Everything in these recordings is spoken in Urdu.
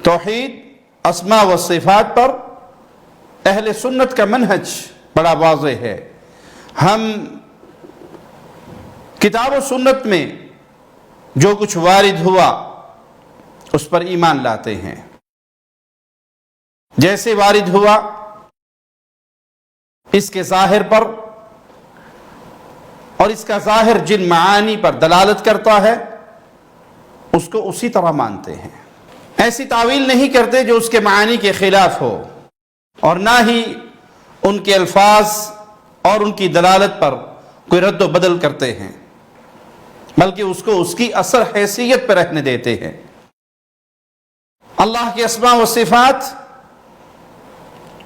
توحید اسماء و صفات پر اہل سنت کا منہج بڑا واضح ہے۔ ہم کتاب و سنت میں جو کچھ وارد ہوا اس پر ایمان لاتے ہیں۔ جیسے وارد ہوا اس کے ظاہر پر اور اس کا ظاہر جن معانی پر دلالت کرتا ہے اس کو اسی طرح مانتے ہیں۔ ایسی تعویل نہیں کرتے جو اس کے معانی کے خلاف ہو، اور نہ ہی ان کے الفاظ اور ان کی دلالت پر کوئی رد و بدل کرتے ہیں، بلکہ اس کو اس کی اصل حیثیت پر رہنے دیتے ہیں۔ اللہ کے اسماء و صفات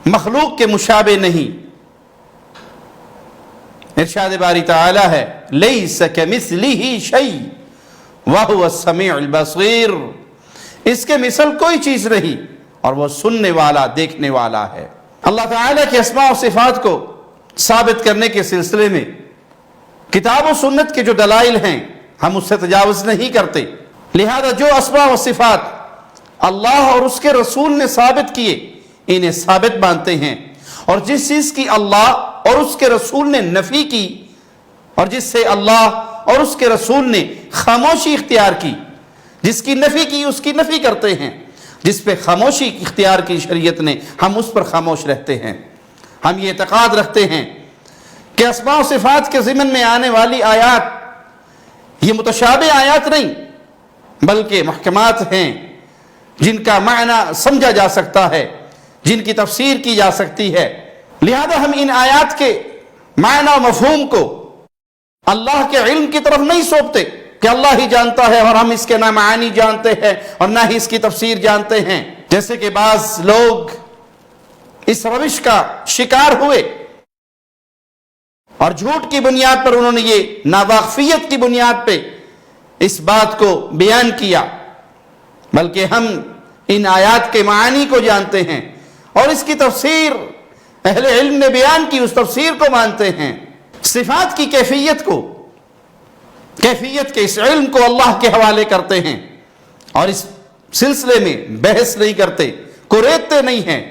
مخلوق کے مشابہ نہیں۔ ارشاد باری تعالی ہے لیس کمثلہ شیء وہو السمیع البصیر، اس کے مثل کوئی چیز نہیں اور وہ سننے والا دیکھنے والا ہے۔ اللہ تعالیٰ کے اسماء و صفات کو ثابت کرنے کے سلسلے میں کتاب و سنت کے جو دلائل ہیں ہم اس سے تجاوز نہیں کرتے، لہذا جو اسماء و صفات اللہ اور اس کے رسول نے ثابت کیے انہیں ثابت مانتے ہیں، اور جس چیز کی اللہ اور اس کے رسول نے نفی کی اور جس سے اللہ اور اس کے رسول نے خاموشی اختیار کی، جس کی نفی کی اس کی نفی کرتے ہیں، جس پہ خاموشی اختیار کی شریعت نے ہم اس پر خاموش رہتے ہیں۔ ہم یہ اعتقاد رکھتے ہیں کہ اسماء و صفات کے ضمن میں آنے والی آیات یہ متشابہ آیات نہیں بلکہ محکمات ہیں، جن کا معنی سمجھا جا سکتا ہے، جن کی تفسیر کی جا سکتی ہے۔ لہذا ہم ان آیات کے معنی و مفہوم کو اللہ کے علم کی طرف نہیں سونپتے کہ اللہ ہی جانتا ہے اور ہم اس کے نہ معانی جانتے ہیں اور نہ ہی اس کی تفسیر جانتے ہیں، جیسے کہ بعض لوگ اس روش کا شکار ہوئے اور جھوٹ کی بنیاد پر انہوں نے یہ ناواقفیت کی بنیاد پہ اس بات کو بیان کیا، بلکہ ہم ان آیات کے معانی کو جانتے ہیں اور اس کی تفسیر اہل علم نے بیان کی اس تفسیر کو مانتے ہیں۔ صفات کی کیفیت کے اس علم کو اللہ کے حوالے کرتے ہیں اور اس سلسلے میں بحث نہیں کرتے، کوریدتے نہیں ہیں۔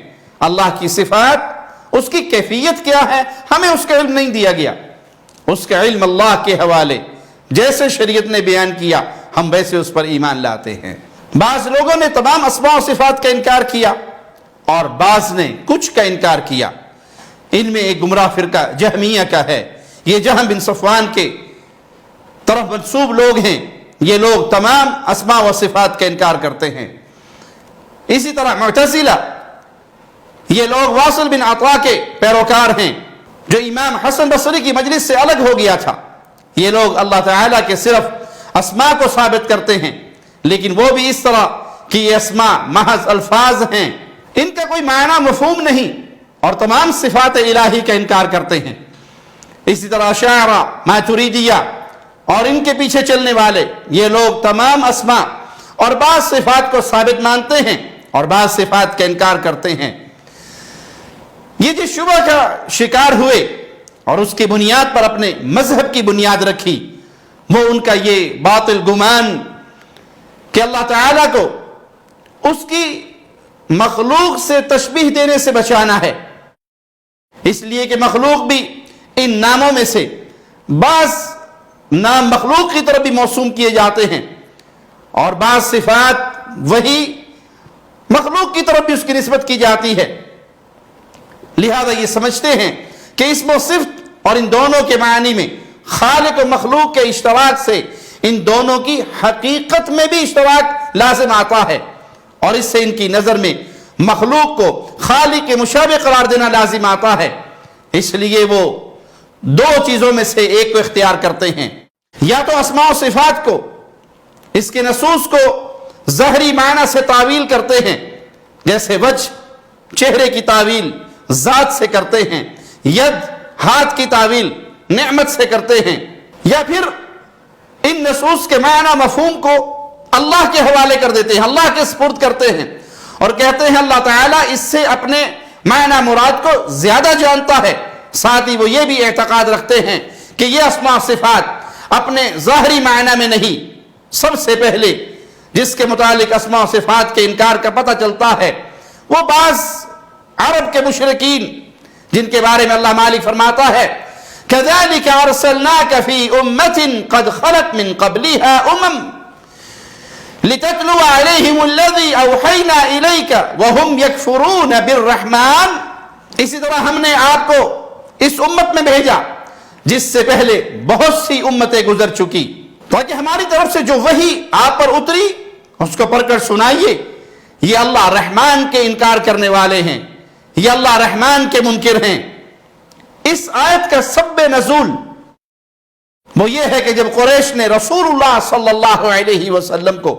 اللہ کی صفات اس کی کیفیت کیا ہے ہمیں اس کا علم نہیں دیا گیا، اس کا علم اللہ کے حوالے جیسے شریعت نے بیان کیا ہم ویسے اس پر ایمان لاتے ہیں۔ بعض لوگوں نے تمام اسماء و صفات کا انکار کیا اور بعض نے کچھ کا انکار کیا۔ ان میں ایک گمراہ فرقہ جہمیہ کا ہے، یہ جہم بن صفوان کے طرف منسوب لوگ ہیں، یہ لوگ تمام اسماء و صفات کا انکار کرتے ہیں۔ اسی طرح معتزلہ، یہ لوگ واصل بن عطا کے پیروکار ہیں جو امام حسن بصری کی مجلس سے الگ ہو گیا تھا۔ یہ لوگ اللہ تعالیٰ کے صرف اسماء کو ثابت کرتے ہیں، لیکن وہ بھی اس طرح کہ یہ اسماء محض الفاظ ہیں، ان کا کوئی معنی مفہوم نہیں، اور تمام صفات الہی کا انکار کرتے ہیں۔ اسی طرح اشاعرہ، ماتریدیہ اور ان کے پیچھے چلنے والے یہ لوگ تمام اسماء اور بعض صفات کو ثابت مانتے ہیں اور بعض صفات کا انکار کرتے ہیں۔ یہ جس شبہ کا شکار ہوئے اور اس کی بنیاد پر اپنے مذہب کی بنیاد رکھی، وہ ان کا یہ باطل گمان کہ اللہ تعالیٰ کو اس کی مخلوق سے تشبیہ دینے سے بچانا ہے، اس لیے کہ مخلوق بھی ان ناموں میں سے بعض نام مخلوق کی طرف بھی موسوم کیے جاتے ہیں اور بعض صفات وہی مخلوق کی طرف بھی اس کی نسبت کی جاتی ہے۔ لہذا یہ سمجھتے ہیں کہ اسم و صفت اور ان دونوں کے معنی میں خالق و مخلوق کے اشتراک سے ان دونوں کی حقیقت میں بھی اشتراک لازم آتا ہے، اور اس سے ان کی نظر میں مخلوق کو خالق کے مشابہ قرار دینا لازم آتا ہے۔ اس لیے وہ دو چیزوں میں سے ایک کو اختیار کرتے ہیں، یا تو اسماء و صفات کو اس کے نصوص کو ظاہری معنی سے تعویل کرتے ہیں، جیسے وجہ چہرے کی تعویل ذات سے کرتے ہیں، ید ہاتھ کی تعویل نعمت سے کرتے ہیں، یا پھر ان نصوص کے معنی مفہوم کو اللہ کے حوالے کر دیتے ہیں، اللہ کے سپرد کرتے ہیں اور کہتے ہیں اللہ تعالیٰ اس سے اپنے معنی مراد کو زیادہ جانتا ہے۔ ساتھ ہی وہ یہ بھی اعتقاد رکھتے ہیں کہ یہ اسماء صفات اپنے ظاہری معنی میں نہیں، سب سے پہلے جس کے متعلق اسماء و صفات کے انکار کا پتہ چلتا ہے وہ بعض عرب کے مشرکین جن کے بارے میں اللہ مالک فرماتا ہے كَذَلِكَ أَرْسَلْنَاكَ فِي أُمَّةٍ قَدْ خَلَتْ مِنْ قَبْلِهَا لِتَتْلُوَ عَلَيْهِمُ الَّذِي أَوْحَيْنَا إِلَيْكَ وَهُمْ يَكْفُرُونَ بِالرَّحْمَنِ۔ اسی طرح ہم نے آپ کو اس امت میں بھیجا جس سے پہلے بہت سی امتیں گزر چکی، تاکہ ہماری طرف سے جو وحی آپ پر اتری اس کو پڑھ کر سنائیے۔ یہ اللہ رحمان کے انکار کرنے والے ہیں، یہ اللہ رحمان کے منکر ہیں۔ اس آیت کا سبب نزول وہ یہ ہے کہ جب قریش نے رسول اللہ صلی اللہ علیہ وسلم کو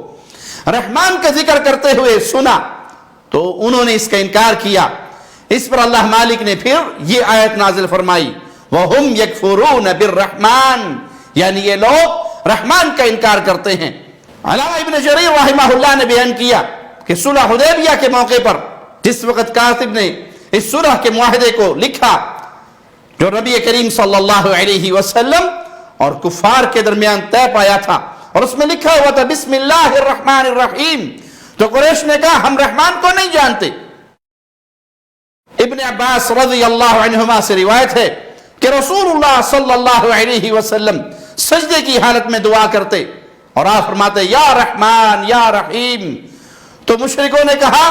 رحمان کا ذکر کرتے ہوئے سنا تو انہوں نے اس کا انکار کیا۔ اس پر اللہ مالک نے پھر یہ آیت نازل فرمائی وَهُمْ يَكْفُرُونَ بِالرَّحْمَانِ، یعنی یہ لوگ رحمان کا انکار کرتے ہیں۔ علامہ ابن جریر رحمہ اللہ نے بیان کیا کہ صلح حدیبیہ کے موقع پر جس وقت کاتب نے اس صلح کے معاہدے کو لکھا جو نبی کریم صلی اللہ علیہ وسلم اور کفار کے درمیان طے پایا تھا، اور اس میں لکھا ہوا تھا بسم اللہ الرحمن الرحیم، تو قریش نے کہا ہم رحمان کو نہیں جانتے۔ ابن عباس رضی اللہ عنہما سے روایت ہے کہ رسول اللہ صلی اللہ علیہ وسلم سجدے کی حالت میں دعا کرتے اور آپ فرماتے یا رحمان یا رحیم، تو مشرکوں نے کہا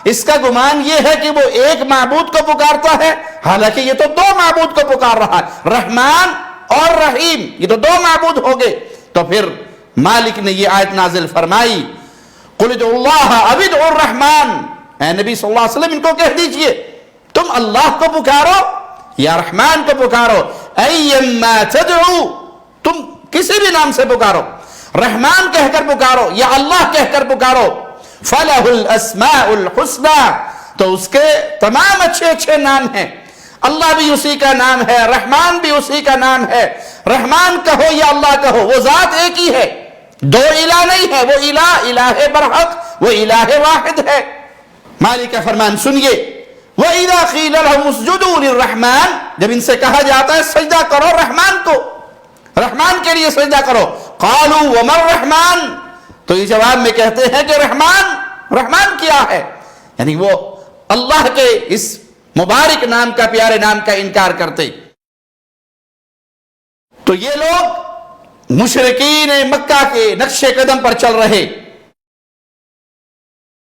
اس کا گمان یہ ہے کہ وہ ایک معبود کو پکارتا ہے، حالانکہ یہ تو دو معبود کو پکار رہا ہے، رحمان اور رحیم، یہ تو دو معبود ہو گئے۔ تو پھر مالک نے یہ آیت نازل فرمائی قُلِ ادْعُوا اللَّهَ أَوِ ادْعُوا الرَّحْمَانَ، اے نبی صلی اللہ علیہ وسلم ان کو کہہ دیجئے تم اللہ کو پکارو یا رحمان کو پکارو، اَيَّمَّا تَدْعُوا، تم کسی بھی نام سے پکارو، رحمان کہہ کر پکارو یا اللہ کہہ کر پکارو، فَلَهُ الْأَسْمَاءُ الْحُسْنَى، تو اس کے تمام اچھے اچھے نام ہیں، اللہ بھی اسی کا نام ہے، رحمان بھی اسی کا نام ہے، رحمان کہو یا اللہ کہو وہ ذات ایک ہی ہے، دو الہ نہیں ہے، وہ الہ برحق، وہ الہ واحد ہے۔ مالک کا فرمان سنیے وَإِذَا قِيلَ لَهُمُ اسْجُدُوا لِلرَّحْمَانِ، جب ان سے کہا جاتا ہے سجدہ کرو رحمان کو، رحمان کے لیے سجدہ کرو، قَالُوا وَمَا الرَّحْمَانِ، تو یہ جواب میں کہتے ہیں کہ رحمان کیا ہے، یعنی وہ اللہ کے اس مبارک نام کا، پیارے نام کا انکار کرتے۔ تو یہ لوگ مشرکین مکہ کے نقش قدم پر چل رہے،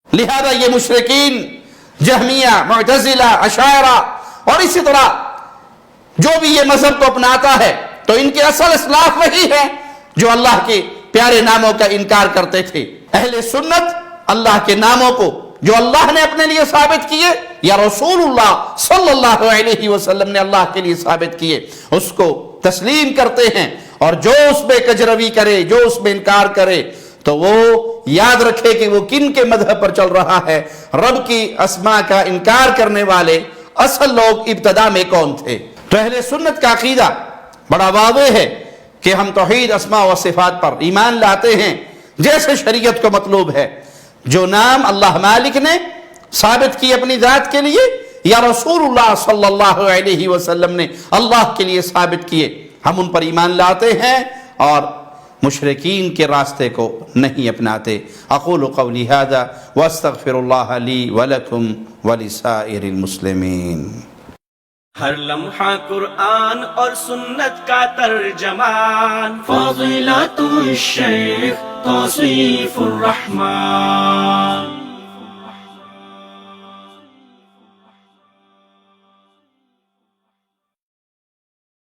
لہذا یہ مشرکین جہمیہ، معتزلہ، اشاعرہ اور اسی طرح جو بھی یہ مذہب کو اپناتا ہے تو ان کے اصل اسلاف وہی ہے جو اللہ کے پیارے ناموں کا انکار کرتے تھے۔ اہل سنت اللہ کے ناموں کو جو اللہ نے اپنے لیے ثابت کیے یا رسول اللہ صلی اللہ علیہ وسلم نے اللہ کے لیے ثابت کیے اس کو تسلیم کرتے ہیں، اور جو اس میں کجروی کرے، جو اس میں انکار کرے تو وہ یاد رکھے کہ وہ کن کے مذہب پر چل رہا ہے۔ رب کی اسماء کا انکار کرنے والے اصل لوگ ابتدا میں کون تھے؟ تو اہل سنت کا عقیدہ بڑا واضح ہے کہ ہم توحید اسماء و صفات پر ایمان لاتے ہیں جیسے شریعت کو مطلوب ہے۔ جو نام اللہ مالک نے ثابت کی اپنی ذات کے لیے یا رسول اللہ صلی اللہ علیہ وسلم نے اللہ کے لیے ثابت کیے، ہم ان پر ایمان لاتے ہیں اور مشرکین کے راستے کو نہیں اپناتے۔ اقول قولی ھذا واستغفر اللہ لی ولکم ولسائر المسلمین۔ ہر لمحہ قرآن اور سنت کا ترجمان، فضیلت الشیخ توصیف الرحمان۔